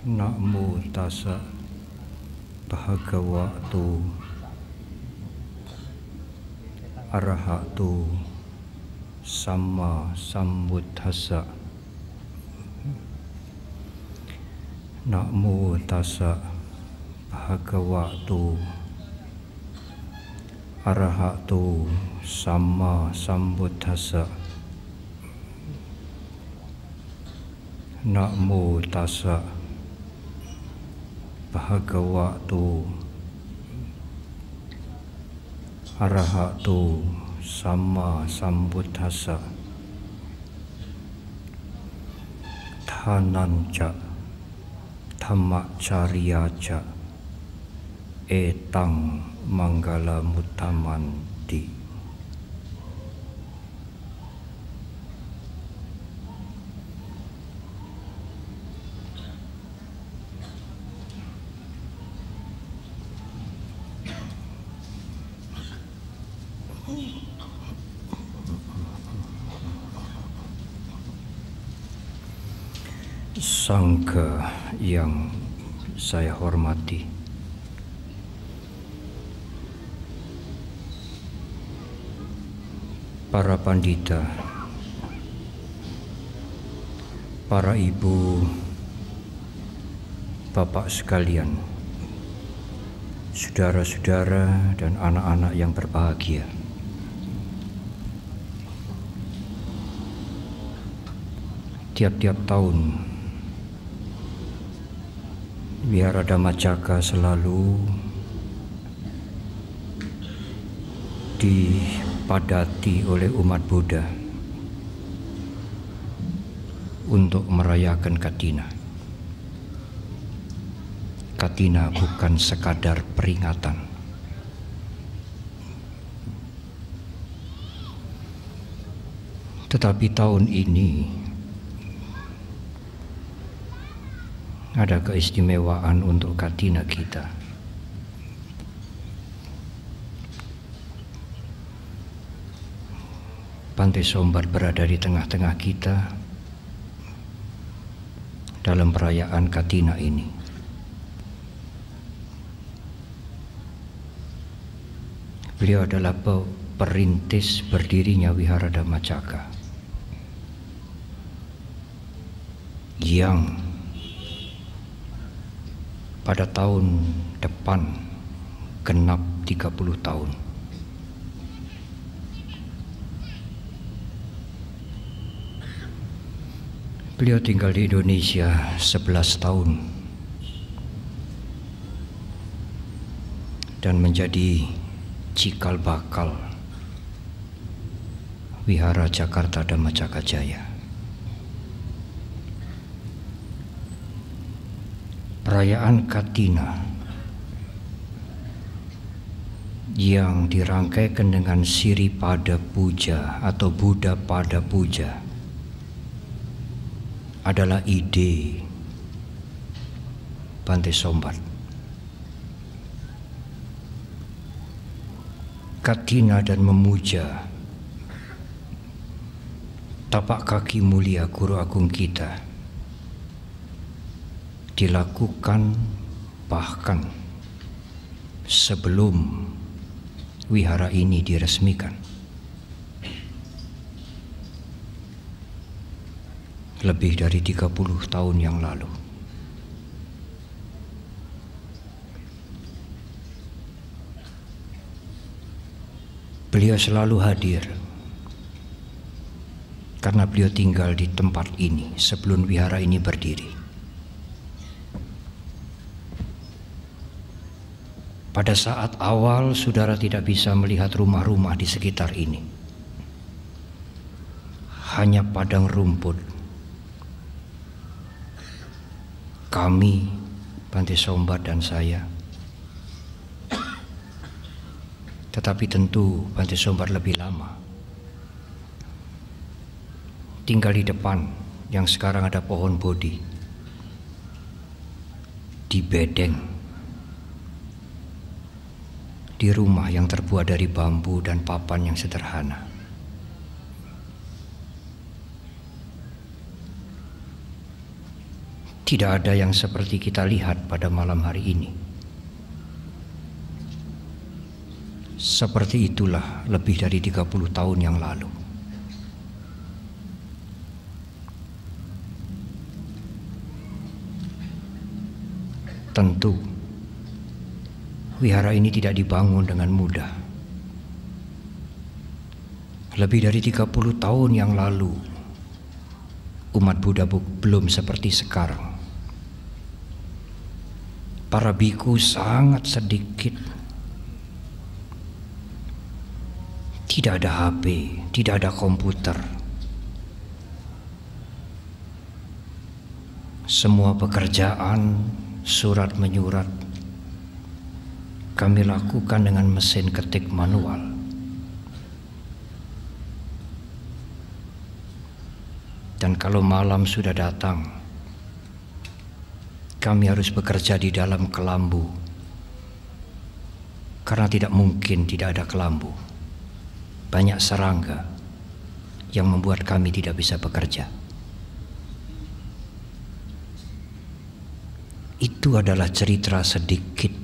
Namo tassa bhagavato arahato sama sambuddhassa. Namo tassa bhagavato arahato sama sambuddhassa. Namo tassa bhagavato arahato sama sambuddhassa. Dhananca dhammacariyaca etang manggala muttamanti. Sangha yang saya hormati, para pandita, para ibu, bapak sekalian, saudara-saudara dan anak-anak yang berbahagia. Tiap-tiap tahun Wihara Dhammacaka selalu dipadati oleh umat Buddha untuk merayakan Katina. Katina bukan sekadar peringatan, tetapi tahun ini ada keistimewaan untuk Katina kita. Bhante Sombat berada di tengah-tengah kita dalam perayaan Katina ini. Beliau adalah perintis berdirinya Wihara Dhammacaka yang pada tahun depan genap 30 tahun. Beliau tinggal di Indonesia 11 tahun dan menjadi cikal bakal Wihara Jakarta Dhammacaka Jaya. Perayaan Katina yang dirangkaikan dengan Siripada Puja atau Buddha Pada Puja adalah ide Bhante Sombat. Katina dan memuja tapak kaki mulia Guru Agung kita dilakukan bahkan sebelum wihara ini diresmikan. Lebih dari 30 tahun yang lalu. Beliau selalu hadir karena beliau tinggal di tempat ini sebelum wihara ini berdiri. Pada saat awal saudara tidak bisa melihat rumah-rumah di sekitar ini. Hanya padang rumput. Kami, Bhante Sombat dan saya. Tetapi tentu Bhante Sombat lebih lama. Tinggal di depan yang sekarang ada pohon bodi. Di bedeng. Di rumah yang terbuat dari bambu dan papan yang sederhana. Tidak ada yang seperti kita lihat pada malam hari ini. Seperti itulah lebih dari 30 tahun yang lalu. Tentu, wihara ini tidak dibangun dengan mudah. Lebih dari 30 tahun yang lalu, umat Buddha belum seperti sekarang. Para biku sangat sedikit. Tidak ada HP, tidak ada komputer. Semua pekerjaan, surat menyurat, kami lakukan dengan mesin ketik manual. Dan kalau malam sudah datang, kami harus bekerja di dalam kelambu, karena tidak mungkin tidak ada kelambu. Banyak serangga yang membuat kami tidak bisa bekerja. Itu adalah cerita sedikit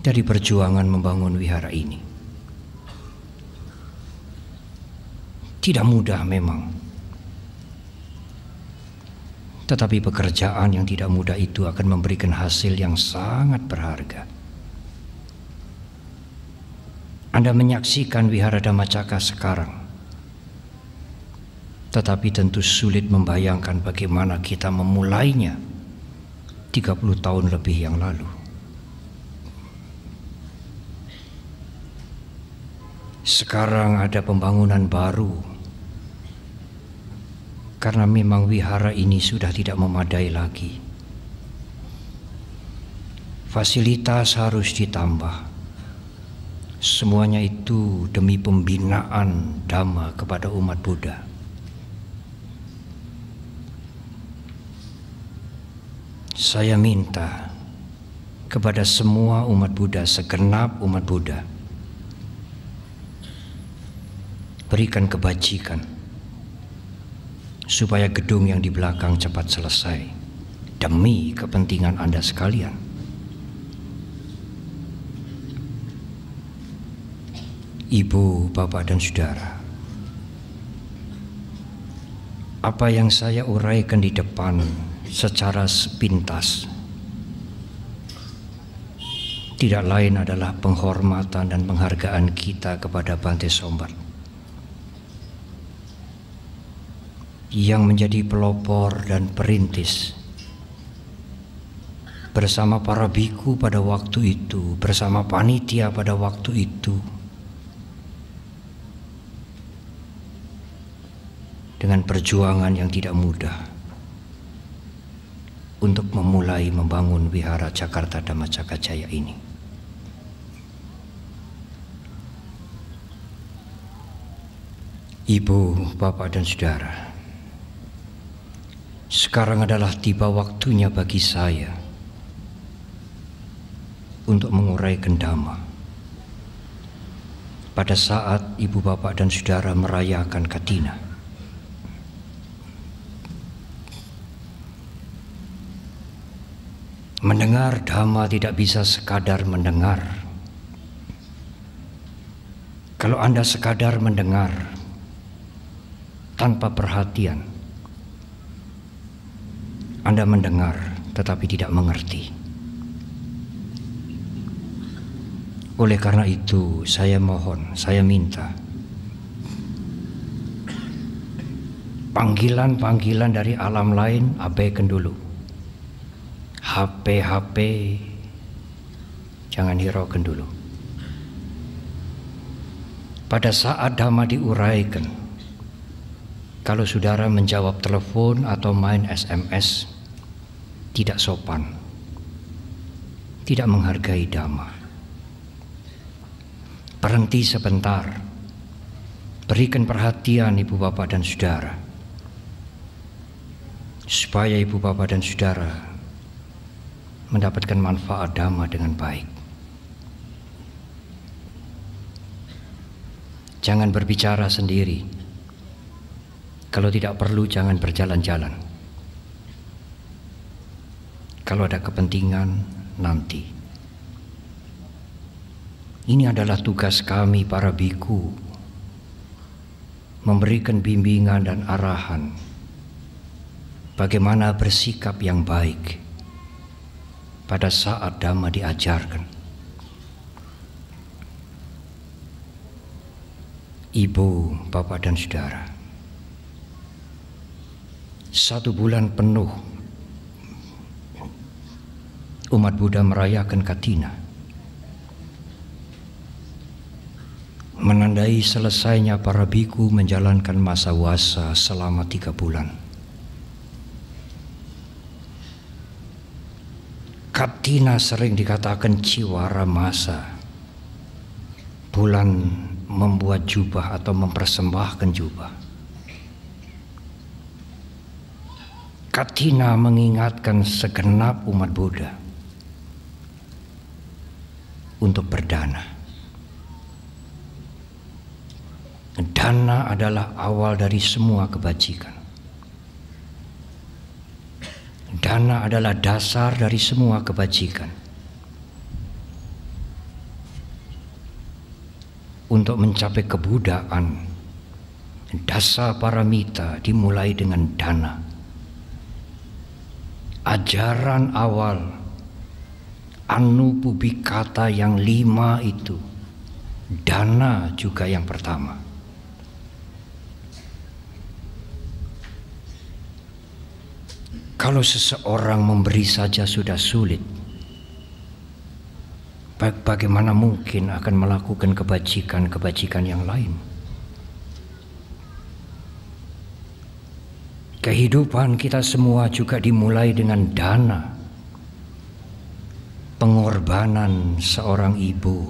dari perjuangan membangun wihara ini. Tidak mudah memang, tetapi pekerjaan yang tidak mudah itu akan memberikan hasil yang sangat berharga. Anda menyaksikan wihara Dhammacakka sekarang, tetapi tentu sulit membayangkan bagaimana kita memulainya 30 tahun lebih yang lalu. Sekarang ada pembangunan baru, karena memang wihara ini sudah tidak memadai lagi. Fasilitas harus ditambah. Semuanya itu demi pembinaan Dhamma kepada umat Buddha. Saya minta kepada semua umat Buddha, segenap umat Buddha, berikan kebajikan supaya gedung yang di belakang cepat selesai demi kepentingan Anda sekalian. Ibu, bapak, dan saudara, apa yang saya uraikan di depan secara sepintas tidak lain adalah penghormatan dan penghargaan kita kepada Bhante Sombat yang menjadi pelopor dan perintis bersama para biku pada waktu itu, bersama panitia pada waktu itu, dengan perjuangan yang tidak mudah untuk memulai membangun wihara Jakarta Dhammacakka Jaya ini. Ibu, bapak, dan saudara, sekarang adalah tiba waktunya bagi saya untuk menguraikan Dhamma. Pada saat ibu, bapak, dan saudara merayakan Katina, mendengar Dhamma tidak bisa sekadar mendengar. Kalau Anda sekadar mendengar tanpa perhatian, Anda mendengar tetapi tidak mengerti. Oleh karena itu, saya mohon, saya minta panggilan-panggilan dari alam lain abaikan dulu. HP jangan hiraukan dulu. Pada saat Dhamma diuraikan, kalau saudara menjawab telepon atau main SMS, tidak sopan, tidak menghargai Dhamma. Berhenti sebentar, berikan perhatian ibu bapak dan saudara, supaya ibu bapak dan saudara mendapatkan manfaat Dhamma dengan baik. Jangan berbicara sendiri. Kalau tidak perlu, jangan berjalan-jalan. kalau ada kepentingan nanti. Ini adalah tugas kami para biku, memberikan bimbingan dan arahan bagaimana bersikap yang baik pada saat Dhamma diajarkan. Ibu, Bapak dan Saudara, 1 bulan penuh umat Buddha merayakan Kathina, menandai selesainya para biku menjalankan masa wasa selama 3 bulan. Kathina sering dikatakan ciwara masa, bulan membuat jubah atau mempersembahkan jubah. Kathina mengingatkan segenap umat Buddha untuk berdana. Dana adalah awal dari semua kebajikan. Dana adalah dasar dari semua kebajikan. Untuk mencapai kebudaan, dasa paramita dimulai dengan dana. Ajaran awal Anupubikata yang 5 itu, dana juga yang pertama. Kalau seseorang memberi saja sudah sulit, bagaimana mungkin akan melakukan kebajikan-kebajikan yang lain? Kehidupan kita semua juga dimulai dengan dana. Pengorbanan seorang ibu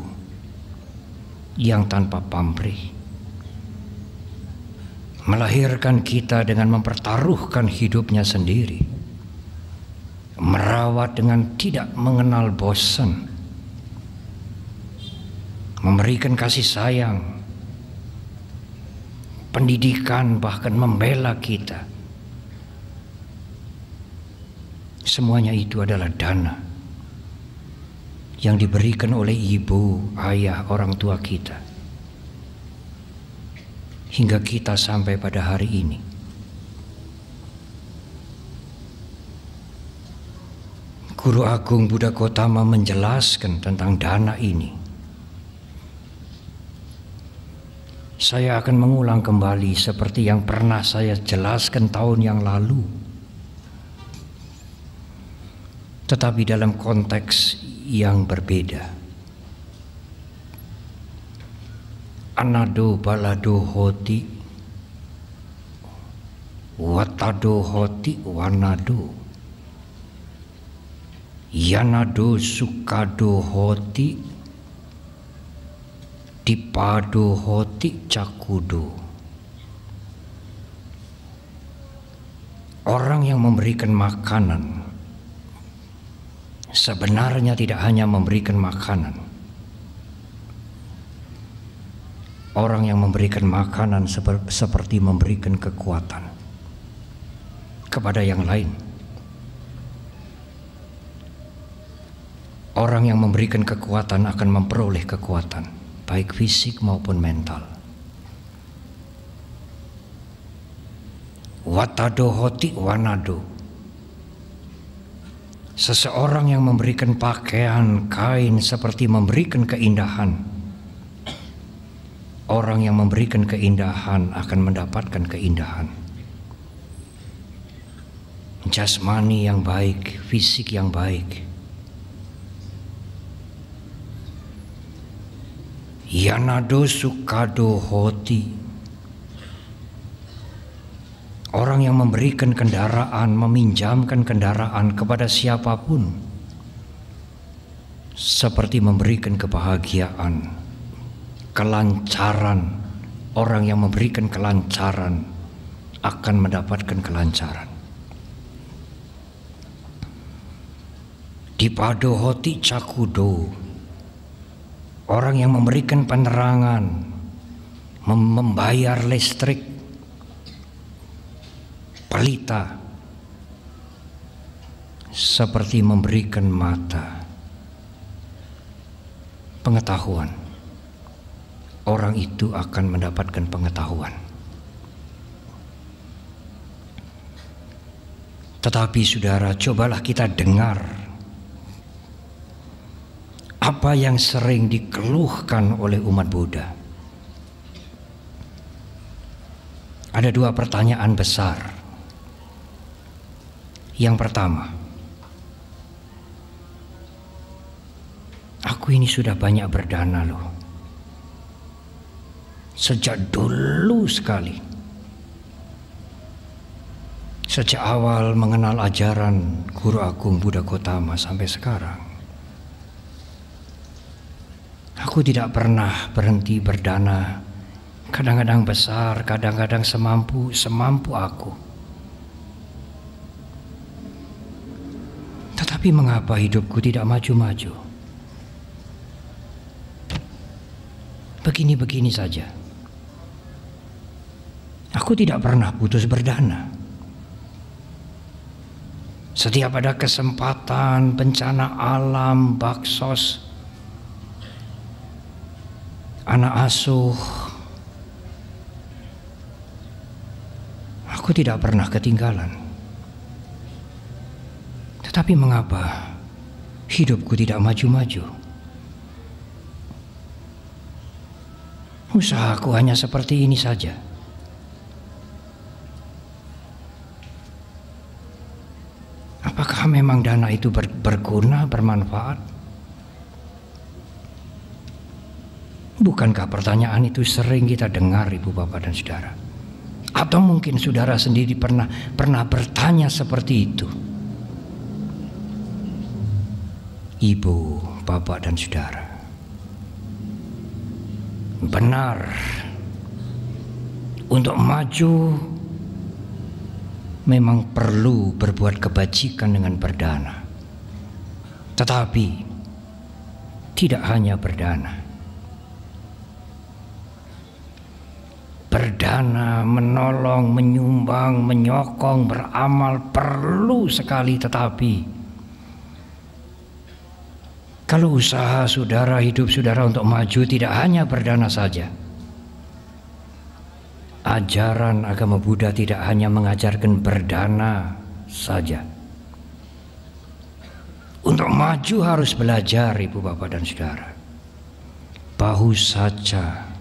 yang tanpa pamrih melahirkan kita dengan mempertaruhkan hidupnya sendiri, merawat dengan tidak mengenal bosan, memberikan kasih sayang, pendidikan, bahkan membela kita. Semuanya itu adalah dana yang diberikan oleh ibu, ayah, orang tua kita, hingga kita sampai pada hari ini. Guru Agung Buddha Gautama menjelaskan tentang dana ini. Saya akan mengulang kembali seperti yang pernah saya jelaskan tahun yang lalu, tetapi dalam konteks yang berbeda. Anado balado hoti, watado hoti wanado, yanado sukado hoti, dipado hoti cakudo. Orang yang memberikan makanan sebenarnya tidak hanya memberikan makanan. Orang yang memberikan makanan seperti memberikan kekuatan kepada yang lain. Orang yang memberikan kekuatan akan memperoleh kekuatan, baik fisik maupun mental. Watado hoti wanado. Seseorang yang memberikan pakaian, kain seperti memberikan keindahan. Orang yang memberikan keindahan akan mendapatkan keindahan. Jasmani yang baik, fisik yang baik. Yanado sukado hoti. Orang yang memberikan kendaraan, meminjamkan kendaraan kepada siapapun, seperti memberikan kebahagiaan, kelancaran. Orang yang memberikan kelancaran akan mendapatkan kelancaran. Dipado hoti cakudo. Orang yang memberikan penerangan, membayar listrik, pelita, seperti memberikan mata pengetahuan. Orang itu akan mendapatkan pengetahuan. Tetapi saudara, cobalah kita dengar apa yang sering dikeluhkan oleh umat Buddha. Ada dua pertanyaan besar. Yang pertama, aku ini sudah banyak berdana loh, sejak dulu sekali, sejak awal mengenal ajaran Guru Agung Buddha Gautama sampai sekarang. Aku tidak pernah berhenti berdana, kadang-kadang besar, kadang-kadang semampu aku. Tetapi mengapa hidupku tidak maju-maju? Begini-begini saja. Aku tidak pernah putus berdana. Setiap ada kesempatan, bencana alam, baksos, anak asuh, aku tidak pernah ketinggalan. Tetapi mengapa hidupku tidak maju-maju? Usahaku hanya seperti ini saja. Apakah memang dana itu berguna, bermanfaat? Bukankah pertanyaan itu sering kita dengar, Ibu, Bapak, dan Saudara? Atau mungkin saudara sendiri pernah bertanya seperti itu? Ibu, Bapak, dan Saudara, benar, untuk maju memang perlu berbuat kebajikan dengan berdana. Tetapi tidak hanya berdana. Berdana, menolong, menyumbang, menyokong, beramal perlu sekali, tetapi kalau usaha saudara, hidup saudara untuk maju tidak hanya berdana saja. Ajaran agama Buddha tidak hanya mengajarkan berdana saja. Untuk maju harus belajar, Ibu, Bapak, dan Saudara. Bahu saja.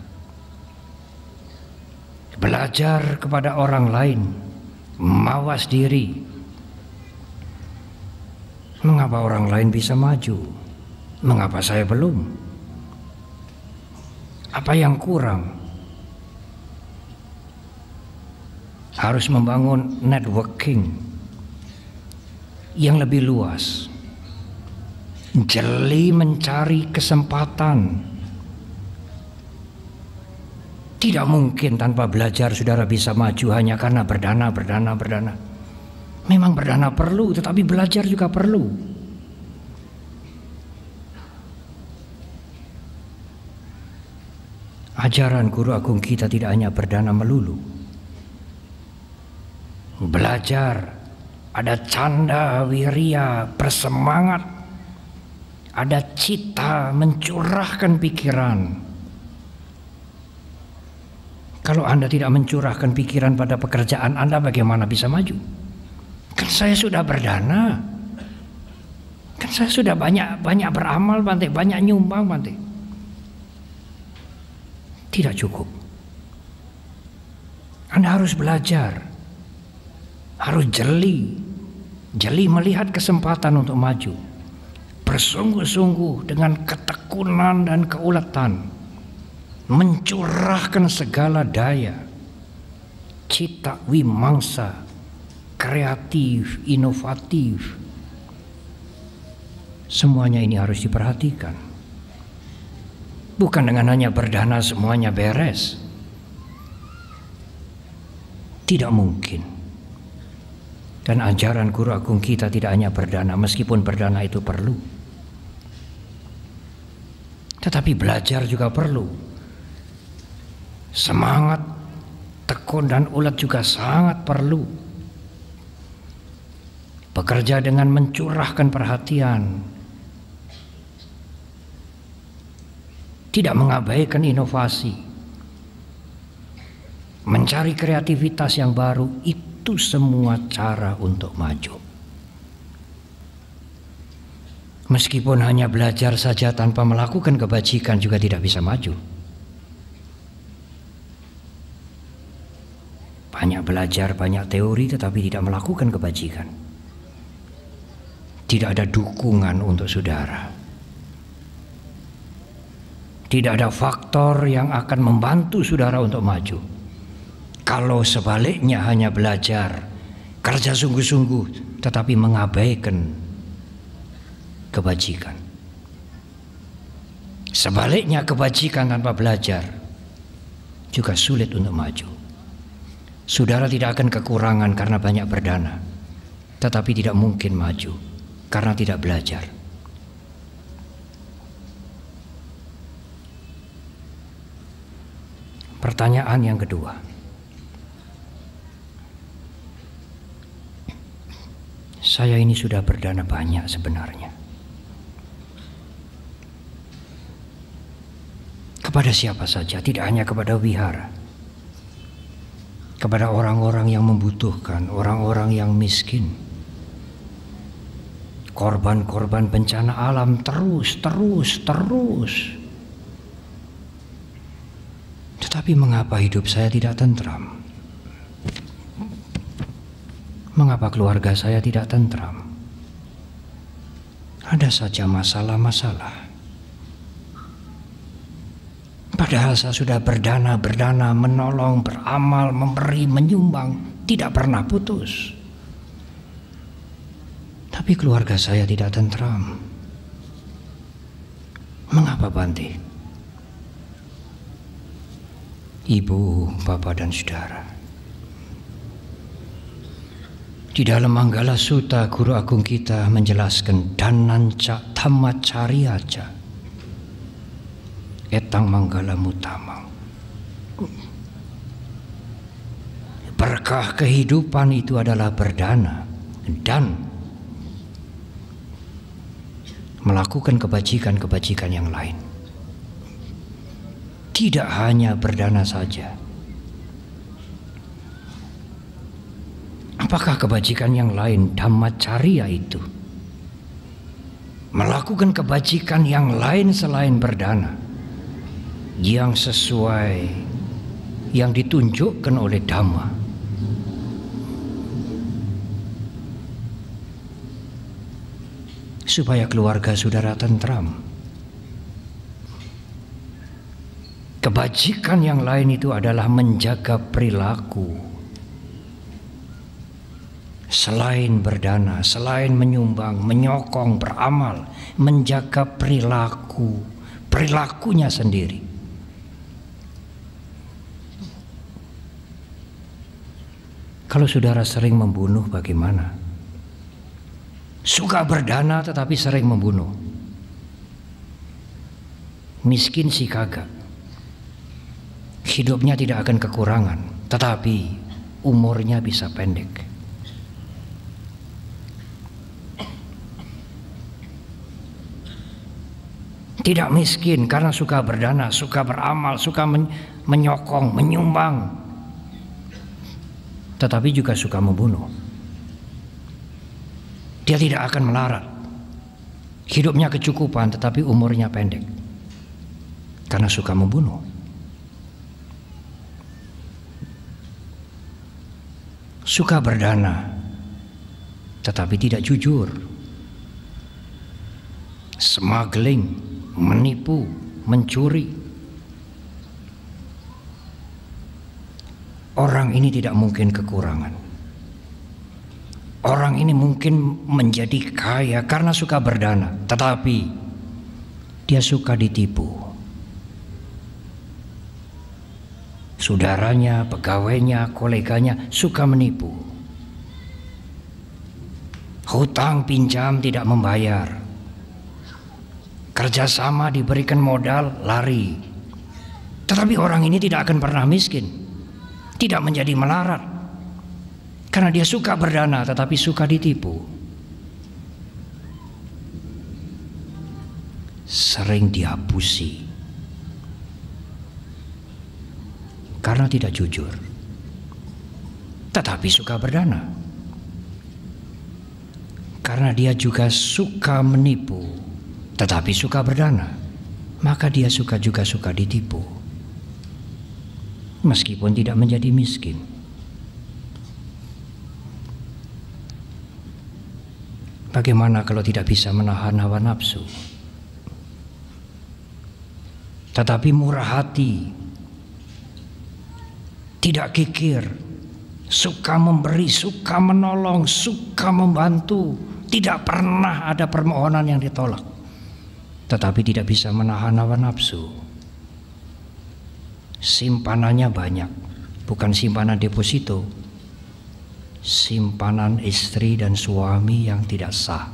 Belajar kepada orang lain, mawas diri. Mengapa orang lain bisa maju? Mengapa saya belum? Apa yang kurang? Harus membangun networking yang lebih luas. Jeli mencari kesempatan. Tidak mungkin tanpa belajar saudara bisa maju hanya karena berdana. Memang berdana perlu, tetapi belajar juga perlu. Ajaran Guru Agung kita tidak hanya berdana melulu. Belajar, ada canda, wirya, bersemangat, ada cita, mencurahkan pikiran. Kalau Anda tidak mencurahkan pikiran pada pekerjaan Anda, bagaimana bisa maju? Kan saya sudah berdana, kan saya sudah banyak beramal, Bante, banyak nyumbang, Bante. Tidak cukup. Anda harus belajar, harus jeli melihat kesempatan untuk maju, bersungguh-sungguh dengan ketekunan dan keuletan, mencurahkan segala daya, cita wimangsa, kreatif, inovatif. Semuanya ini harus diperhatikan. Bukan dengan hanya berdana semuanya beres. Tidak mungkin. Dan ajaran Guru Agung kita tidak hanya berdana, meskipun berdana itu perlu. Tetapi belajar juga perlu. Semangat, tekun dan ulet juga sangat perlu. bekerja dengan mencurahkan perhatian, tidak mengabaikan inovasi, mencari kreativitas yang baru, itu semua cara untuk maju. Meskipun hanya belajar saja tanpa melakukan kebajikan juga tidak bisa maju. Banyak belajar, banyak teori tetapi tidak melakukan kebajikan. Tidak ada dukungan untuk saudara. Tidak ada faktor yang akan membantu saudara untuk maju. Kalau sebaliknya hanya belajar, kerja sungguh-sungguh tetapi mengabaikan kebajikan. Sebaliknya kebajikan tanpa belajar juga sulit untuk maju. Saudara tidak akan kekurangan karena banyak berdana, tetapi tidak mungkin maju karena tidak belajar. Pertanyaan yang kedua, saya ini sudah berdana banyak sebenarnya. Kepada siapa saja, tidak hanya kepada wihara, kepada orang-orang yang membutuhkan, orang-orang yang miskin, korban-korban bencana alam, terus. Tetapi mengapa hidup saya tidak tentram? Mengapa keluarga saya tidak tentram? Ada saja masalah-masalah. Padahal saya sudah berdana, menolong, beramal, memberi, menyumbang, tidak pernah putus. Tapi keluarga saya tidak tentram. Mengapa, Bante? Ibu, bapak, dan saudara, di dalam Manggala Sutta, Guru Agung kita menjelaskan dananca dhammacariyaca etang manggala mutamang. Berkah kehidupan itu adalah berdana dan melakukan kebajikan-kebajikan yang lain. Tidak hanya berdana saja. Apakah kebajikan yang lain? Dhammacariya itu melakukan kebajikan yang lain selain berdana, yang sesuai, yang ditunjukkan oleh Dhamma. Supaya keluarga saudara tentram. Kebajikan yang lain itu adalah menjaga perilaku. Selain berdana, selain menyumbang, menyokong, beramal, menjaga perilakunya sendiri. Kalau saudara sering membunuh, bagaimana? Suka berdana tetapi sering membunuh. Miskin si kagak. Hidupnya tidak akan kekurangan, tetapi umurnya bisa pendek. Tidak miskin karena suka berdana, suka beramal, suka menyokong, menyumbang, tetapi juga suka membunuh. Dia tidak akan melarat. Hidupnya kecukupan tetapi umurnya pendek karena suka membunuh. Suka berdana tetapi tidak jujur. Smuggling, menipu, mencuri. Orang ini tidak mungkin kekurangan. Orang ini mungkin menjadi kaya karena suka berdana, tetapi dia suka ditipu. Saudaranya, pegawainya, koleganya suka menipu. Hutang pinjam tidak membayar. Kerjasama diberikan modal, lari. Tetapi orang ini tidak akan pernah miskin, tidak menjadi melarat, karena dia suka berdana tetapi suka ditipu. sering dihapusi karena tidak jujur, tetapi suka berdana. Karena dia juga suka menipu, tetapi suka berdana, maka dia juga suka ditipu, meskipun tidak menjadi miskin. Bagaimana kalau tidak bisa menahan hawa nafsu, tetapi murah hati, tidak kikir, suka memberi, suka menolong, suka membantu, tidak pernah ada permohonan yang ditolak, tetapi tidak bisa menahan hawa nafsu. Simpanannya banyak, bukan simpanan deposito, simpanan istri dan suami yang tidak sah.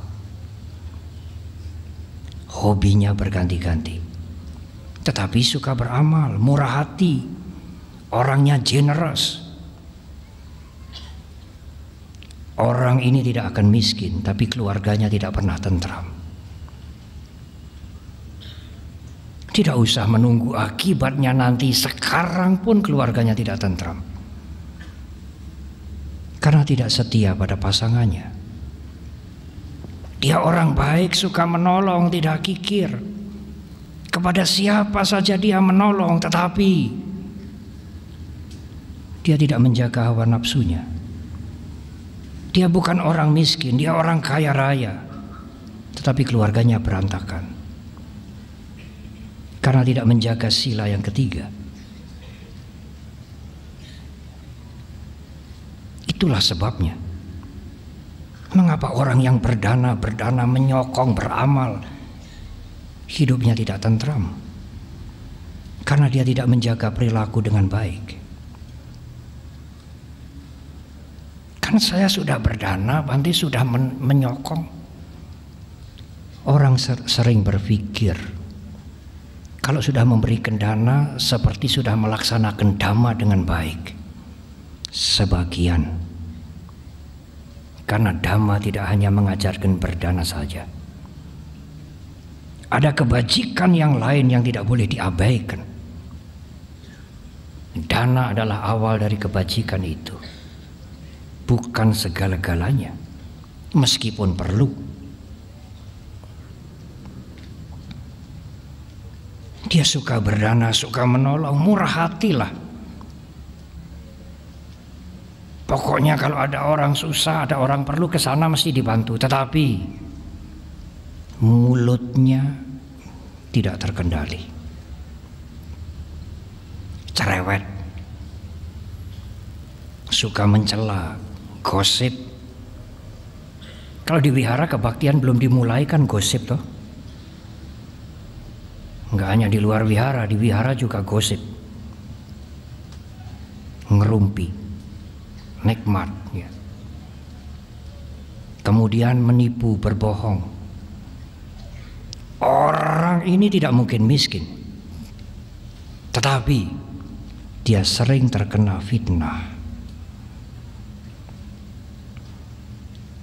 Hobinya berganti-ganti, tetapi suka beramal, murah hati, orangnya generous. Orang ini tidak akan miskin, tapi keluarganya tidak pernah tentram. Tidak usah menunggu akibatnya nanti, sekarang pun keluarganya tidak tentram. Karena tidak setia pada pasangannya. Dia orang baik, suka menolong, tidak kikir. Kepada siapa saja dia menolong, tetapi dia tidak menjaga hawa nafsunya. Dia bukan orang miskin, dia orang kaya raya, tetapi keluarganya berantakan karena tidak menjaga sila yang ketiga. Itulah sebabnya mengapa orang yang berdana menyokong, beramal, hidupnya tidak tentram, karena dia tidak menjaga perilaku dengan baik. Kan saya sudah berdana, Bante sudah menyokong. Orang sering berpikir kalau sudah memberikan dana seperti sudah melaksanakan dhamma dengan baik. Sebagian, karena dhamma tidak hanya mengajarkan berdana saja, ada kebajikan yang lain yang tidak boleh diabaikan. Dana adalah awal dari kebajikan itu, bukan segala-galanya, meskipun perlu. Dia suka berdana, suka menolong, murah hatilah. Pokoknya kalau ada orang susah, ada orang perlu, ke sana mesti dibantu. Tetapi mulutnya tidak terkendali, cerewet, suka mencela, gosip. Kalau di wihara kebaktian belum dimulai kan gosip toh. Enggak hanya di luar wihara, di wihara juga gosip, ngerumpi, nikmat ya. Kemudian menipu, berbohong. Orang ini tidak mungkin miskin, tetapi dia sering terkena fitnah.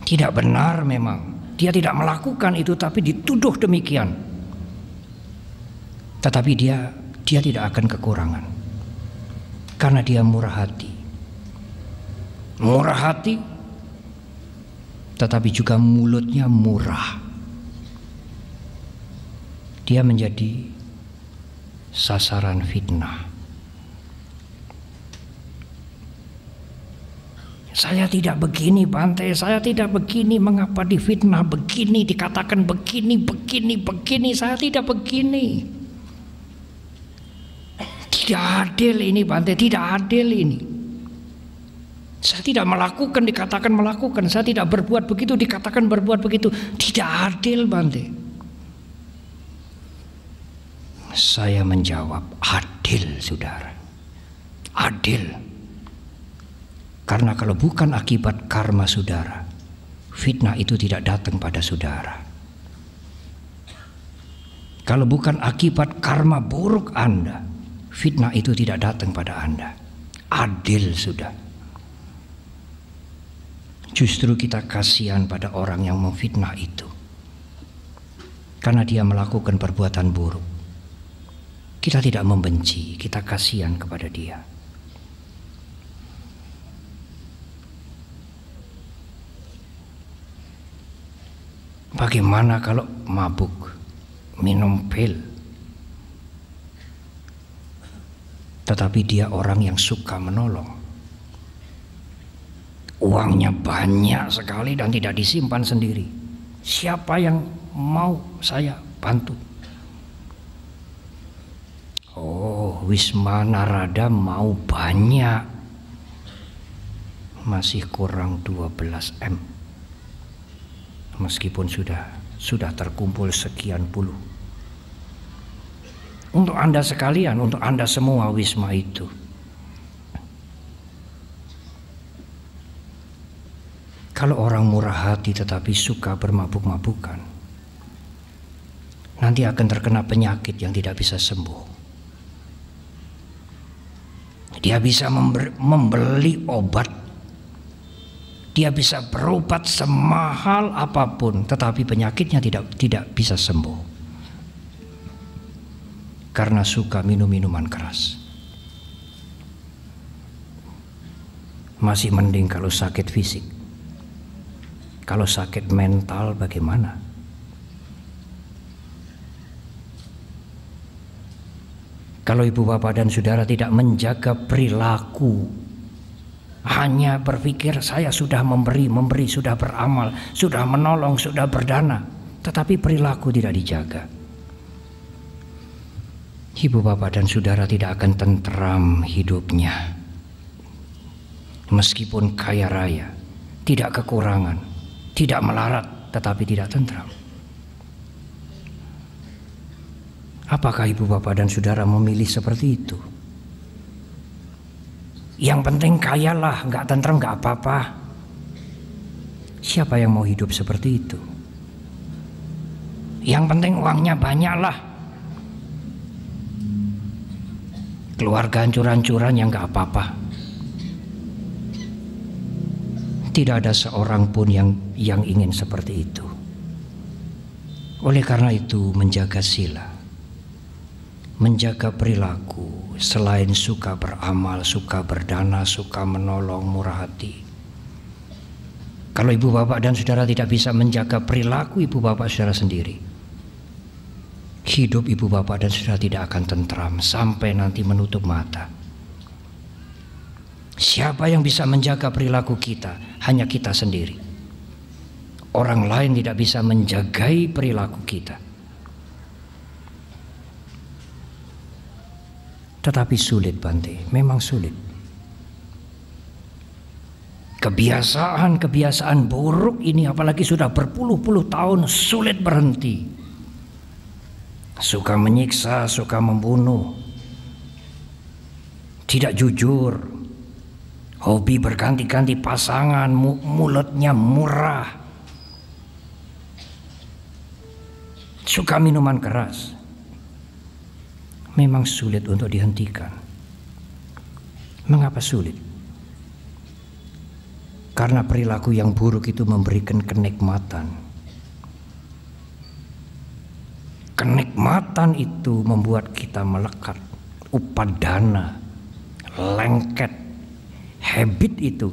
Tidak benar memang, dia tidak melakukan itu, tapi dituduh demikian. Tetapi dia tidak akan kekurangan, karena dia murah hati. Murah hati, tetapi juga mulutnya murah. Dia menjadi sasaran fitnah. Saya tidak begini, Bante, saya tidak begini, mengapa difitnah begini, dikatakan begini, saya tidak begini. Tidak adil ini, Bante, tidak adil ini. Saya tidak melakukan, dikatakan melakukan. Saya tidak berbuat begitu, dikatakan berbuat begitu. Tidak adil, Bante. Saya menjawab, adil, saudara. Adil. Karena kalau bukan akibat karma saudara, fitnah itu tidak datang pada saudara. Kalau bukan akibat karma buruk Anda, fitnah itu tidak datang pada Anda. Adil sudah. Justru kita kasihan pada orang yang memfitnah itu, karena dia melakukan perbuatan buruk. Kita tidak membenci, kita kasihan kepada dia. Bagaimana kalau mabuk, minum pil, tetapi dia orang yang suka menolong. Uangnya banyak sekali dan tidak disimpan sendiri. Siapa yang mau saya bantu? Oh, Wisma Narada mau banyak. Masih kurang 12 M. Meskipun sudah terkumpul sekian puluh. Untuk Anda sekalian, untuk Anda semua Wisma itu. Kalau orang murah hati tetapi suka bermabuk-mabukan, nanti akan terkena penyakit yang tidak bisa sembuh. Dia bisa membeli obat, dia bisa berobat semahal apapun, tetapi penyakitnya tidak bisa sembuh karena suka minum minuman keras. Masih mending kalau sakit fisik. Kalau sakit mental bagaimana? Kalau ibu bapak dan saudara tidak menjaga perilaku, hanya berpikir saya sudah memberi, sudah beramal, sudah menolong, sudah berdana, tetapi perilaku tidak dijaga, ibu bapak dan saudara tidak akan tentram hidupnya. Meskipun kaya raya, tidak kekurangan, tidak melarat, tetapi tidak tentram. Apakah ibu bapak dan saudara memilih seperti itu? Yang penting kayalah, nggak tentram nggak apa-apa. Siapa yang mau hidup seperti itu? Yang penting uangnya banyaklah. Keluarga hancur-hancuran yang nggak apa-apa. Tidak ada seorang pun yang ingin seperti itu. Oleh karena itu, menjaga sila, menjaga perilaku, selain suka beramal, suka berdana, suka menolong, murah hati. Kalau ibu bapak dan saudara tidak bisa menjaga perilaku ibu bapak saudara sendiri, hidup ibu bapak dan saudara tidak akan tentram sampai nanti menutup mata. Siapa yang bisa menjaga perilaku kita? Hanya kita sendiri. Orang lain tidak bisa menjagai perilaku kita. Tetapi sulit, Bante, memang sulit. Kebiasaan buruk ini apalagi sudah berpuluh-puluh tahun sulit berhenti. Suka menyiksa, suka membunuh, tidak jujur, hobi berganti-ganti pasangan, mulutnya murah, suka minuman keras. Memang sulit untuk dihentikan. Mengapa sulit? Karena perilaku yang buruk itu memberikan kenikmatan. Kenikmatan itu membuat kita melekat, upadana, lengket. Habit itu,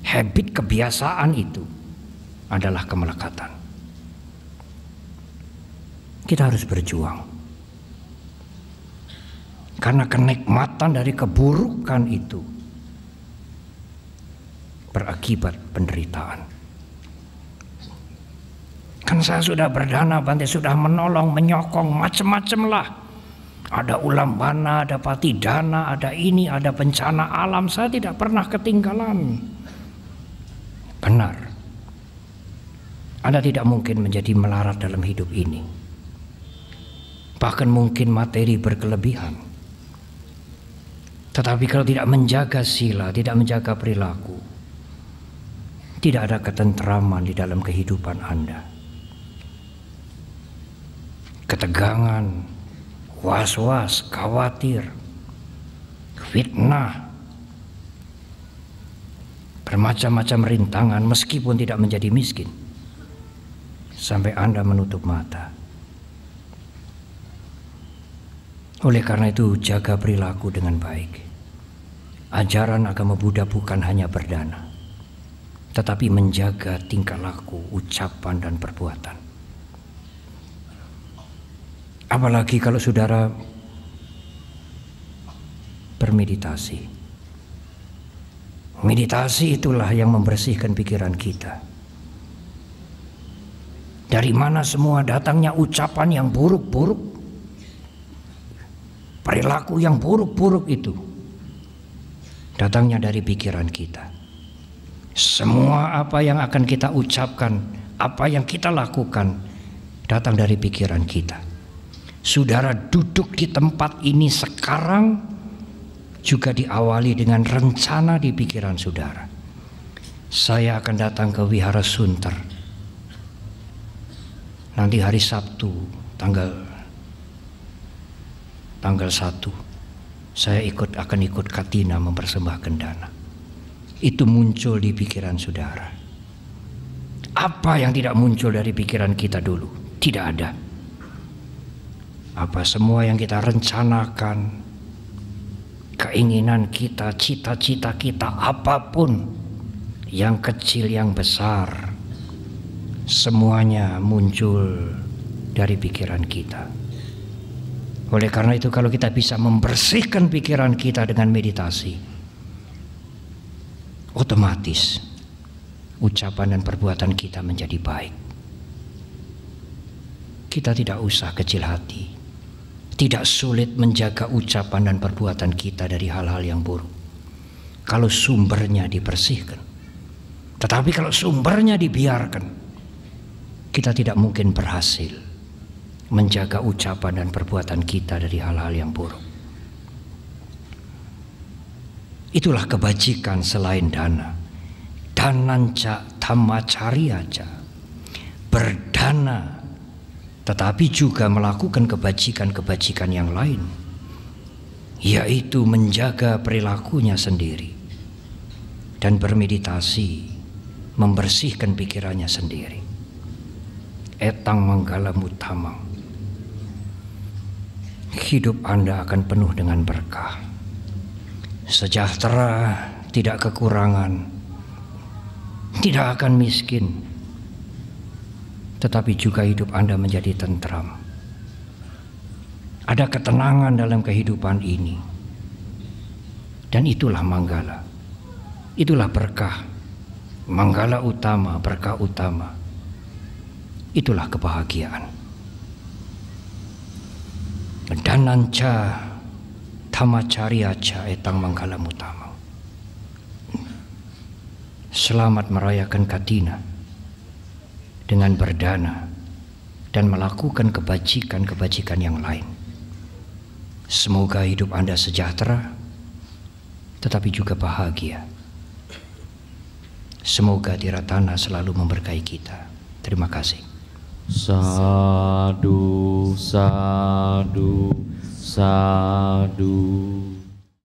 habit kebiasaan itu adalah kemelekatan. Kita harus berjuang. Karena kenikmatan dari keburukan itu berakibat penderitaan. Kan saya sudah berdana, Bante, sudah menolong, menyokong, macam-macam lah. Ada ulam bana, ada patidana, ada ini, ada bencana alam. Saya tidak pernah ketinggalan. Benar. Anda tidak mungkin menjadi melarat dalam hidup ini. Bahkan mungkin materi berkelebihan. Tetapi kalau tidak menjaga sila, tidak menjaga perilaku, tidak ada ketentraman di dalam kehidupan Anda. Ketegangan, was-was, khawatir, fitnah, bermacam-macam rintangan meskipun tidak menjadi miskin, sampai Anda menutup mata. Oleh karena itu, jaga perilaku dengan baik. Ajaran agama Buddha bukan hanya berdana, tetapi menjaga tingkah laku, ucapan, dan perbuatan. Apalagi kalau saudara bermeditasi. Meditasi itulah yang membersihkan pikiran kita. Dari mana semua datangnya ucapan yang buruk-buruk, perilaku yang buruk-buruk itu datangnya dari pikiran kita. Semua apa yang akan kita ucapkan, apa yang kita lakukan, datang dari pikiran kita. Saudara duduk di tempat ini sekarang juga diawali dengan rencana di pikiran saudara. Saya akan datang ke Wihara Sunter nanti hari Sabtu tanggal 1. Saya akan ikut Katina mempersembahkan dana. Itu muncul di pikiran saudara. Apa yang tidak muncul dari pikiran kita dulu? Tidak ada. Apa semua yang kita rencanakan, keinginan kita, cita-cita kita, apapun, yang kecil, yang besar, semuanya muncul dari pikiran kita. Oleh karena itu, kalau kita bisa membersihkan pikiran kita dengan meditasi, otomatis ucapan dan perbuatan kita menjadi baik. Kita tidak usah kecil hati, tidak sulit menjaga ucapan dan perbuatan kita dari hal-hal yang buruk kalau sumbernya dibersihkan. Tetapi kalau sumbernya dibiarkan, kita tidak mungkin berhasil menjaga ucapan dan perbuatan kita dari hal-hal yang buruk. Itulah kebajikan selain dana. Dananca dhammacariyaca, berdana tetapi juga melakukan kebajikan-kebajikan yang lain, yaitu menjaga perilakunya sendiri dan bermeditasi, membersihkan pikirannya sendiri. Etang manggala mutamang. Hidup Anda akan penuh dengan berkah, sejahtera, tidak kekurangan, tidak akan miskin, tetapi juga hidup Anda menjadi tentram. Ada ketenangan dalam kehidupan ini, dan itulah manggala, itulah berkah, manggala utama, berkah utama, itulah kebahagiaan. Dananca dhammacariyaca etang manggala utama. Selamat merayakan Katina dengan berdana dan melakukan kebajikan-kebajikan yang lain. Semoga hidup Anda sejahtera, tetapi juga bahagia. Semoga Tiratana selalu memberkahi kita. Terima kasih. Sadu, sadu, sadu.